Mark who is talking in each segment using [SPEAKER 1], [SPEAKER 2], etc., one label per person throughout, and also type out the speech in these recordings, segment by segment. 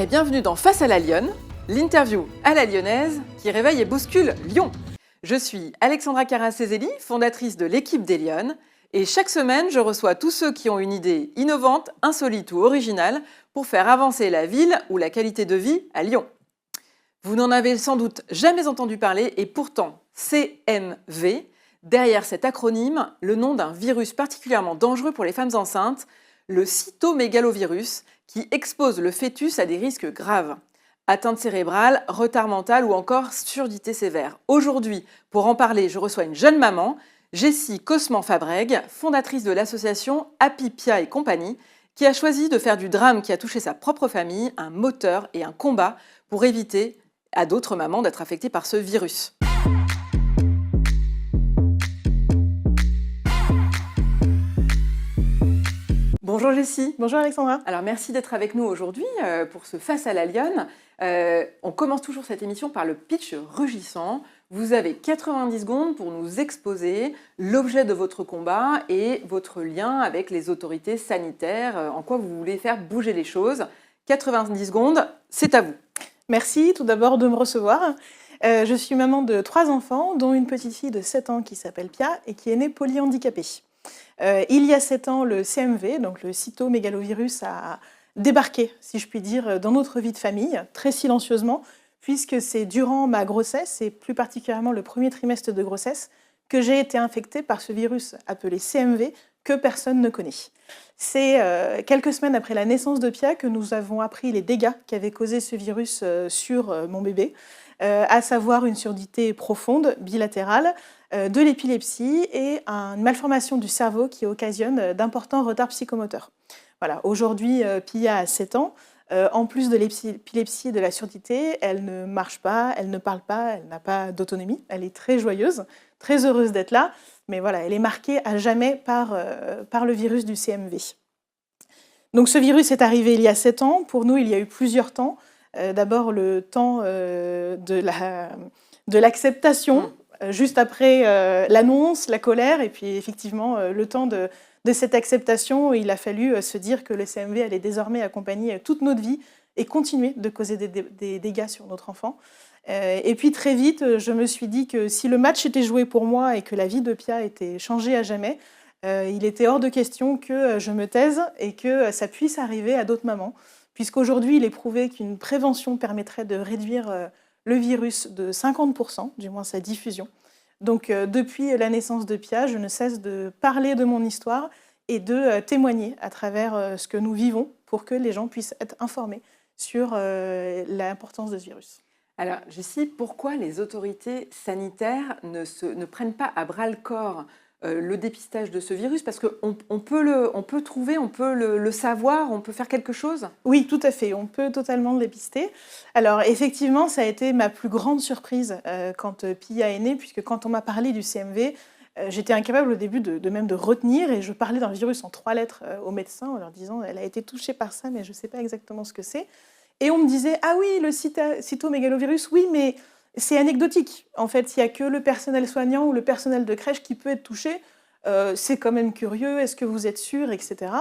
[SPEAKER 1] et bienvenue dans Face à la Lyonne, l'interview à la lyonnaise qui réveille et bouscule Lyon. Je suis Alexandra Carracézelli, fondatrice de l'équipe des Lyonnes, et chaque semaine, je reçois tous ceux qui ont une idée innovante, insolite ou originale pour faire avancer la ville ou la qualité de vie à Lyon. Vous n'en avez sans doute jamais entendu parler et pourtant, CMV, derrière cet acronyme, le nom d'un virus particulièrement dangereux pour les femmes enceintes, le cytomégalovirus, qui expose le fœtus à des risques graves. Atteinte cérébrale, retard mental ou encore surdité sévère. Aujourd'hui, pour en parler, je reçois une jeune maman, Jessie Cosman-Fabrègue, fondatrice de l'association Happy Pia et compagnie, qui a choisi de faire du drame qui a touché sa propre famille un moteur et un combat pour éviter à d'autres mamans d'être affectées par ce virus. Bonjour Jessie.
[SPEAKER 2] Bonjour Alexandra.
[SPEAKER 1] Alors merci d'être avec nous aujourd'hui pour ce Face à la Lyonne. On commence toujours cette émission par le pitch rugissant. Vous avez 90 secondes pour nous exposer l'objet de votre combat et votre lien avec les autorités sanitaires, en quoi vous voulez faire bouger les choses. 90 secondes, c'est à vous.
[SPEAKER 2] Merci tout d'abord de me recevoir. Je suis maman de 3 enfants, dont une petite fille de 7 ans qui s'appelle Pia et qui est née polyhandicapée. Il y a 7 ans, le CMV, donc le cytomégalovirus, a débarqué, si je puis dire, dans notre vie de famille, très silencieusement, puisque c'est durant ma grossesse, et plus particulièrement le premier trimestre de grossesse, que j'ai été infectée par ce virus appelé CMV, que personne ne connaît. C'est quelques semaines après la naissance de Pia que nous avons appris les dégâts qu'avait causé ce virus sur mon bébé, à savoir une surdité profonde, bilatérale, de l'épilepsie et une malformation du cerveau qui occasionne d'importants retards psychomoteurs. Voilà, aujourd'hui, Pia a 7 ans. En plus de l'épilepsie et de la surdité, elle ne marche pas, elle ne parle pas, elle n'a pas d'autonomie. Elle est très joyeuse, très heureuse d'être là. Mais voilà, elle est marquée à jamais par le virus du CMV. Donc ce virus est arrivé il y a 7 ans. Pour nous, il y a eu plusieurs temps. D'abord, le temps de l'acceptation, juste après l'annonce, la colère, et puis effectivement, le temps de cette acceptation, il a fallu se dire que le CMV allait désormais accompagner toute notre vie et continuer de causer des dégâts sur notre enfant. Et puis très vite, je me suis dit que si le match était joué pour moi et que la vie de Pia était changée à jamais, il était hors de question que je me taise et que ça puisse arriver à d'autres mamans, puisqu'aujourd'hui, il est prouvé qu'une prévention permettrait de réduire le virus de 50%, du moins sa diffusion. Donc depuis la naissance de Pia, je ne cesse de parler de mon histoire et de témoigner à travers ce que nous vivons pour que les gens puissent être informés sur l'importance de ce virus.
[SPEAKER 1] Alors, Jessie, pourquoi les autorités sanitaires ne prennent pas à bras-le-corps le dépistage de ce virus? Parce qu'on peut le savoir, on peut faire quelque chose?
[SPEAKER 2] Oui, tout à fait, on peut totalement le dépister. Alors, effectivement, ça a été ma plus grande surprise quand Pia est née, puisque quand on m'a parlé du CMV, j'étais incapable au début même de retenir, et je parlais d'un virus en 3 lettres aux médecins en leur disant « elle a été touchée par ça, mais je ne sais pas exactement ce que c'est ». Et on me disait « ah oui, le cytomégalovirus, oui, mais c'est anecdotique. En fait, il n'y a que le personnel soignant ou le personnel de crèche qui peut être touché. C'est quand même curieux, est-ce que vous êtes sûr, etc. »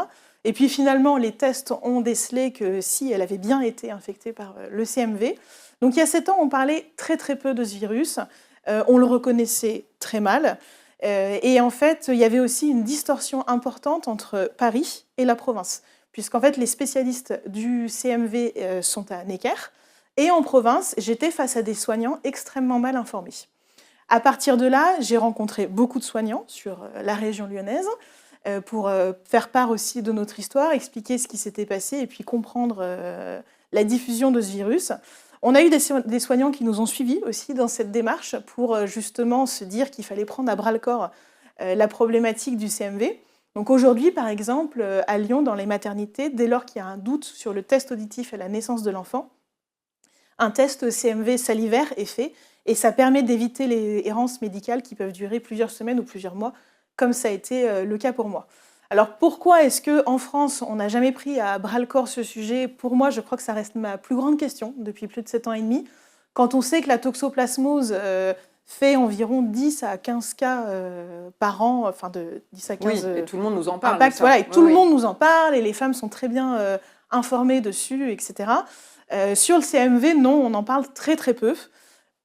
[SPEAKER 2] Et puis finalement, les tests ont décelé que si, elle avait bien été infectée par le CMV. Donc il y a 7 ans, on parlait très très peu de ce virus. On le reconnaissait très mal. Et en fait, il y avait aussi une distorsion importante entre Paris et la province, puisqu'en fait, les spécialistes du CMV sont à Necker. Et en province, j'étais face à des soignants extrêmement mal informés. À partir de là, j'ai rencontré beaucoup de soignants sur la région lyonnaise pour faire part aussi de notre histoire, expliquer ce qui s'était passé et puis comprendre la diffusion de ce virus. On a eu des soignants qui nous ont suivis aussi dans cette démarche pour justement se dire qu'il fallait prendre à bras-le-corps la problématique du CMV. Donc aujourd'hui, par exemple, à Lyon, dans les maternités, dès lors qu'il y a un doute sur le test auditif à la naissance de l'enfant, un test CMV salivaire est fait et ça permet d'éviter les errances médicales qui peuvent durer plusieurs semaines ou plusieurs mois, comme ça a été le cas pour moi. Alors pourquoi est-ce qu'en France, on n'a jamais pris à bras-le-corps ce sujet? Pour moi, je crois que ça reste ma plus grande question depuis plus de 7 ans et demi. Quand on sait que la toxoplasmose fait environ 10 à 15 cas par an, enfin de 10 à 15
[SPEAKER 1] oui, et tout le monde nous en parle.
[SPEAKER 2] Impact, voilà, et tout le monde nous en parle, et les femmes sont très bien informées dessus, etc. Sur le CMV, non, on en parle très très peu.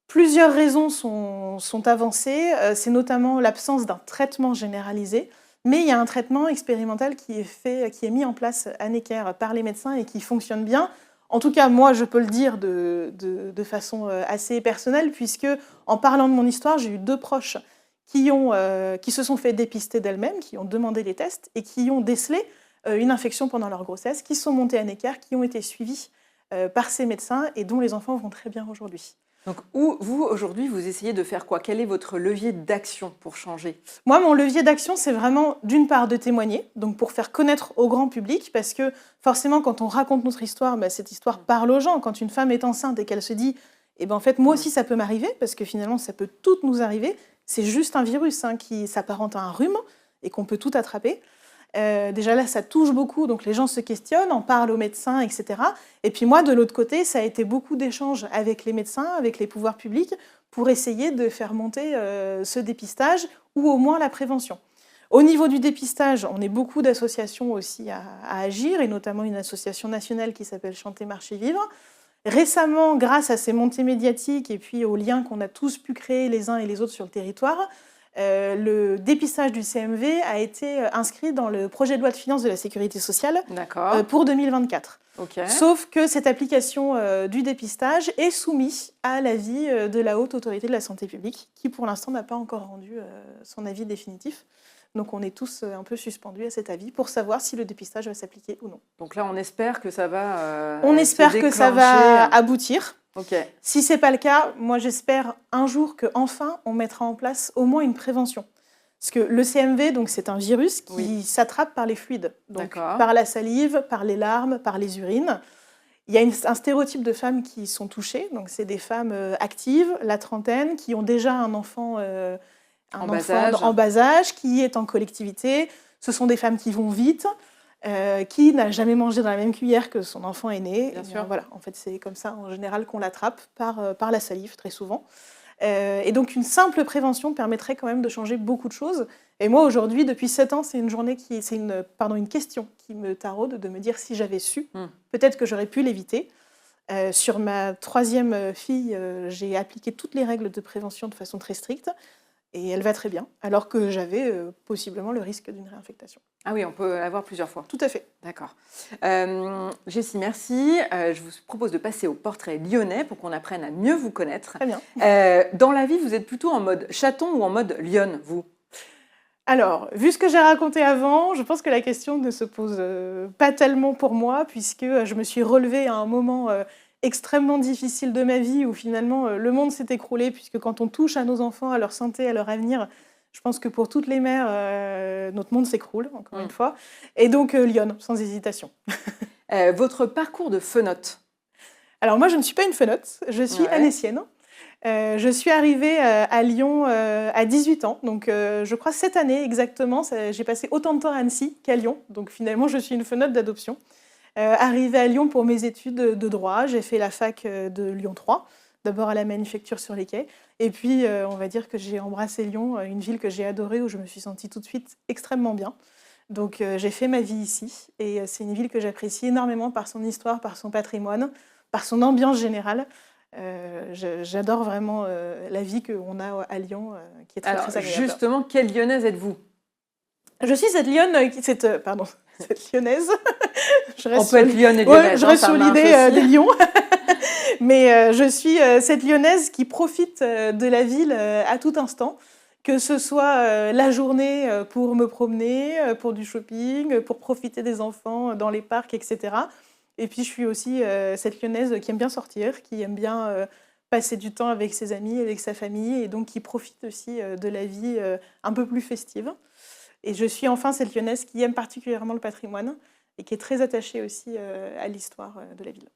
[SPEAKER 2] Plusieurs raisons sont avancées. C'est notamment l'absence d'un traitement généralisé. Mais il y a un traitement expérimental qui est mis en place à Necker par les médecins et qui fonctionne bien. En tout cas, moi, je peux le dire de façon assez personnelle, puisque en parlant de mon histoire, j'ai eu 2 proches qui se sont fait dépister d'elles-mêmes, qui ont demandé les tests et qui ont décelé une infection pendant leur grossesse, qui sont montés à Necker, qui ont été suivis par ces médecins et dont les enfants vont très bien aujourd'hui.
[SPEAKER 1] Donc, vous, aujourd'hui, vous essayez de faire quoi? Quel est votre levier d'action pour changer?
[SPEAKER 2] Moi, mon levier d'action, c'est vraiment, d'une part, de témoigner, donc pour faire connaître au grand public, parce que forcément, quand on raconte notre histoire, cette histoire parle aux gens. Quand une femme est enceinte et qu'elle se dit « en fait, moi aussi, ça peut m'arriver », parce que finalement, ça peut toutes nous arriver, c'est juste un virus qui s'apparente à un rhume et qu'on peut tout attraper. Déjà là, ça touche beaucoup, donc les gens se questionnent, en parlent aux médecins, etc. Et puis moi, de l'autre côté, ça a été beaucoup d'échanges avec les médecins, avec les pouvoirs publics, pour essayer de faire monter ce dépistage ou au moins la prévention. Au niveau du dépistage, on est beaucoup d'associations aussi à agir, et notamment une association nationale qui s'appelle Chanter, Marcher, Vivre. Récemment, grâce à ces montées médiatiques et puis aux liens qu'on a tous pu créer les uns et les autres sur le territoire, le dépistage du CMV a été inscrit dans le projet de loi de finances de la Sécurité sociale pour 2024.
[SPEAKER 1] Okay.
[SPEAKER 2] Sauf que cette application du dépistage est soumise à l'avis de la Haute Autorité de la Santé publique, qui pour l'instant n'a pas encore rendu son avis définitif. Donc on est tous un peu suspendus à cet avis pour savoir si le dépistage va s'appliquer ou non.
[SPEAKER 1] Donc là, on espère que ça va
[SPEAKER 2] on espère que ça va aboutir.
[SPEAKER 1] Okay.
[SPEAKER 2] Si ce n'est pas le cas, moi j'espère un jour qu'enfin on mettra en place au moins une prévention. Parce que le CMV, donc, c'est un virus qui s'attrape par les fluides, donc par la salive, par les larmes, par les urines. Il y a un stéréotype de femmes qui sont touchées, donc c'est des femmes actives, la trentaine, qui ont déjà un enfant en bas âge, qui est en collectivité. Ce sont des femmes qui vont vite. Qui n'a jamais mangé dans la même cuillère que son enfant est né.
[SPEAKER 1] Bien sûr.
[SPEAKER 2] Voilà, en fait, c'est comme ça en général qu'on l'attrape, par la salive très souvent. Et donc une simple prévention permettrait quand même de changer beaucoup de choses. Et moi aujourd'hui, depuis 7 ans, c'est une question qui me taraude, de me dire si j'avais su, peut-être que j'aurais pu l'éviter. Sur ma 3e fille, j'ai appliqué toutes les règles de prévention de façon très stricte. Et elle va très bien, alors que j'avais possiblement le risque d'une réinfectation.
[SPEAKER 1] Ah oui, on peut l'avoir plusieurs fois.
[SPEAKER 2] Tout à fait.
[SPEAKER 1] D'accord. Jessie, merci. Je vous propose de passer au portrait lyonnais pour qu'on apprenne à mieux vous connaître.
[SPEAKER 2] Très bien.
[SPEAKER 1] Dans la vie, vous êtes plutôt en mode chaton ou en mode lionne, vous?
[SPEAKER 2] Alors, vu ce que j'ai raconté avant, je pense que la question ne se pose pas tellement pour moi, puisque je me suis relevée à un moment extrêmement difficile de ma vie, où finalement le monde s'est écroulé, puisque quand on touche à nos enfants, à leur santé, à leur avenir, je pense que pour toutes les mères, notre monde s'écroule, encore une fois. Et donc lionne, sans hésitation.
[SPEAKER 1] Votre parcours de fenote?
[SPEAKER 2] Alors moi, je ne suis pas une fenote, je suis annécienne. Je suis arrivée à Lyon à 18 ans, donc je crois cette année exactement, j'ai passé autant de temps à Annecy qu'à Lyon, donc finalement je suis une fenote d'adoption. Arrivée à Lyon pour mes études de droit, j'ai fait la fac de Lyon 3, d'abord à la Manufacture sur les quais, et puis on va dire que j'ai embrassé Lyon, une ville que j'ai adorée, où je me suis sentie tout de suite extrêmement bien. Donc j'ai fait ma vie ici, et c'est une ville que j'apprécie énormément par son histoire, par son patrimoine, par son ambiance générale. J'adore vraiment la vie qu'on a à Lyon, qui est très, très agréable.
[SPEAKER 1] Justement, quelle lyonnaise êtes-vous?
[SPEAKER 2] Je suis cette lyonnaise, cette lyonnaise.
[SPEAKER 1] On peut être lyonne et lyonnaise.
[SPEAKER 2] Je reste sur l'idée des lions. Mais je suis cette lyonnaise qui profite de la ville à tout instant, que ce soit la journée pour me promener, pour du shopping, pour profiter des enfants dans les parcs, etc. Et puis je suis aussi cette lyonnaise qui aime bien sortir, qui aime bien passer du temps avec ses amis, avec sa famille, et donc qui profite aussi de la vie un peu plus festive. Et je suis enfin cette lyonnaise qui aime particulièrement le patrimoine et qui est très attachée aussi à l'histoire de la ville.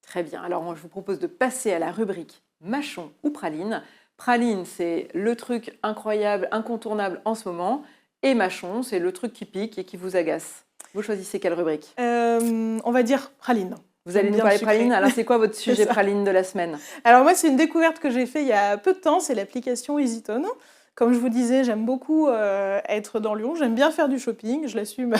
[SPEAKER 1] Très bien. Alors moi, je vous propose de passer à la rubrique mâchon ou praline. Praline, c'est le truc incroyable, incontournable en ce moment. Et mâchon, c'est le truc qui pique et qui vous agace. Vous choisissez quelle rubrique?
[SPEAKER 2] On va dire praline.
[SPEAKER 1] Vous allez nous parler praline. Alors, c'est quoi votre sujet praline de la semaine?
[SPEAKER 2] Alors moi, c'est une découverte que j'ai faite il y a peu de temps. C'est l'application EasyTone, Comme je vous disais, j'aime beaucoup être dans Lyon. J'aime bien faire du shopping, je l'assume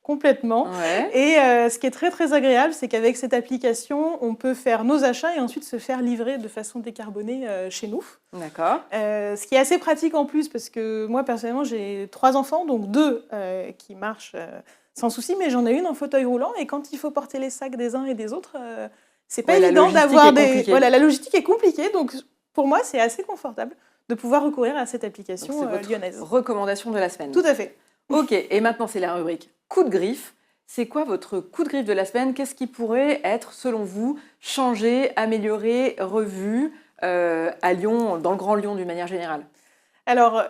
[SPEAKER 2] complètement.
[SPEAKER 1] Ouais.
[SPEAKER 2] Et ce qui est très très agréable, c'est qu'avec cette application, on peut faire nos achats et ensuite se faire livrer de façon décarbonée chez nous.
[SPEAKER 1] D'accord.
[SPEAKER 2] Ce qui est assez pratique en plus, parce que moi personnellement, j'ai 3 enfants, donc 2 qui marchent sans souci, mais j'en ai une en fauteuil roulant. Et quand il faut porter les sacs des uns et des autres, c'est pas évident d'avoir des. Voilà, la logistique est compliquée, donc pour moi, c'est assez confortable de pouvoir recourir à cette application lyonnaise.
[SPEAKER 1] Recommandation de la semaine.
[SPEAKER 2] Tout à fait.
[SPEAKER 1] Ok, et maintenant c'est la rubrique coup de griffe. C'est quoi votre coup de griffe de la semaine? Qu'est-ce qui pourrait être, selon vous, changé, amélioré, revu à Lyon, dans le Grand Lyon d'une manière générale?
[SPEAKER 2] Alors,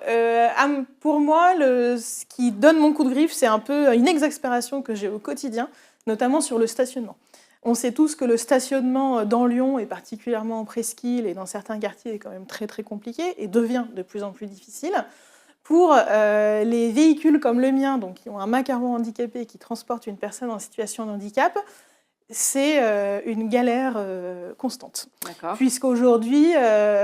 [SPEAKER 2] pour moi, ce qui donne mon coup de griffe, c'est un peu une exaspération que j'ai au quotidien, notamment sur le stationnement. On sait tous que le stationnement dans Lyon, et particulièrement en Presqu'île et dans certains quartiers, est quand même très très compliqué et devient de plus en plus difficile. Pour les véhicules comme le mien, donc qui ont un macaron handicapé et qui transportent une personne en situation de handicap, c'est une galère constante. Puisqu'aujourd'hui,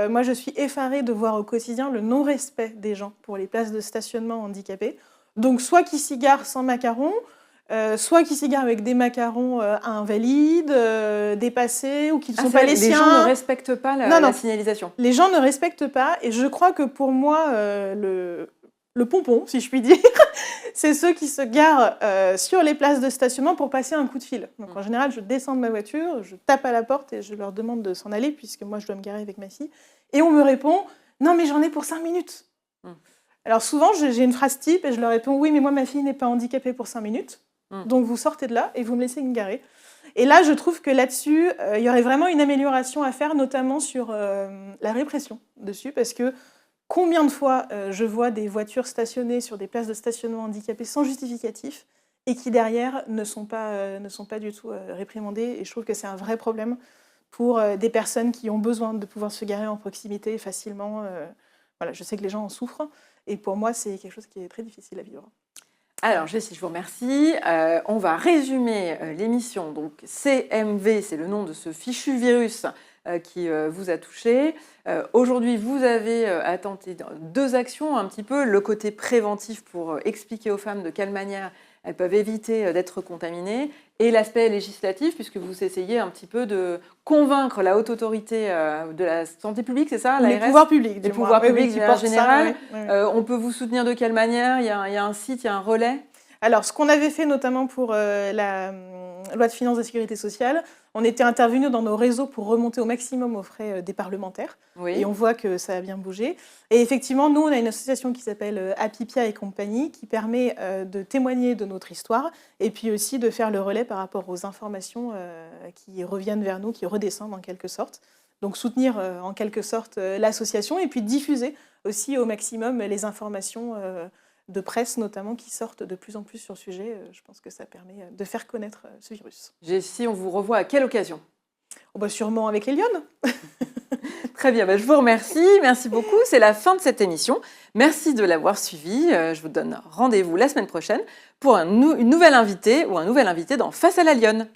[SPEAKER 2] moi je suis effarée de voir au quotidien le non-respect des gens pour les places de stationnement handicapés. Donc soit qui s'y garent sans macaron, soit qui s'y garent avec des macarons invalides, dépassés, ou qui ne sont pas les siens.
[SPEAKER 1] Les gens ne respectent pas la signalisation.
[SPEAKER 2] Les gens ne respectent pas, et je crois que pour moi, le pompon, si je puis dire, c'est ceux qui se garent sur les places de stationnement pour passer un coup de fil. Donc en général, je descends de ma voiture, je tape à la porte et je leur demande de s'en aller, puisque moi je dois me garer avec ma fille. Et on me répond « Non, mais j'en ai pour 5 minutes ». Alors souvent, j'ai une phrase type et je leur réponds « Oui, mais moi ma fille n'est pas handicapée pour 5 minutes, donc vous sortez de là et vous me laissez me garer ». Et là, je trouve que là-dessus, il y aurait vraiment une amélioration à faire, notamment sur la répression dessus, parce que combien de fois je vois des voitures stationnées sur des places de stationnement handicapées sans justificatif et qui derrière ne sont pas du tout réprimandées. Et je trouve que c'est un vrai problème pour des personnes qui ont besoin de pouvoir se garer en proximité facilement. Voilà, je sais que les gens en souffrent et pour moi, c'est quelque chose qui est très difficile à vivre.
[SPEAKER 1] Alors, Jessie, je vous remercie. On va résumer l'émission. Donc, CMV, c'est le nom de ce fichu virus qui vous a touché. Aujourd'hui, vous avez tenté 2 actions, un petit peu le côté préventif pour expliquer aux femmes de quelle manière elles peuvent éviter d'être contaminées, et l'aspect législatif, puisque vous essayez un petit peu de convaincre la haute autorité de la santé publique, c'est ça,
[SPEAKER 2] les pouvoirs publics,
[SPEAKER 1] les pouvoirs publics
[SPEAKER 2] qui
[SPEAKER 1] en général.
[SPEAKER 2] Oui.
[SPEAKER 1] On peut vous soutenir de quelle manière? Il y a un site, il y a un relais?
[SPEAKER 2] Alors, ce qu'on avait fait notamment pour la loi de finances de la sécurité sociale, on était intervenu dans nos réseaux pour remonter au maximum aux frais des parlementaires. Oui. Et on voit que ça a bien bougé. Et effectivement, nous, on a une association qui s'appelle Apipia et compagnie, qui permet de témoigner de notre histoire et puis aussi de faire le relais par rapport aux informations qui reviennent vers nous, qui redescendent en quelque sorte. Donc soutenir en quelque sorte l'association et puis diffuser aussi au maximum les informations de presse notamment qui sortent de plus en plus sur le sujet. Je pense que ça permet de faire connaître ce virus.
[SPEAKER 1] Jessie, on vous revoit à quelle occasion?
[SPEAKER 2] Sûrement avec les Lyonnes.
[SPEAKER 1] Très bien, je vous remercie. Merci beaucoup. C'est la fin de cette émission. Merci de l'avoir suivie. Je vous donne rendez-vous la semaine prochaine pour une nouvelle invitée ou un nouvel invité dans Face à la Lyonne.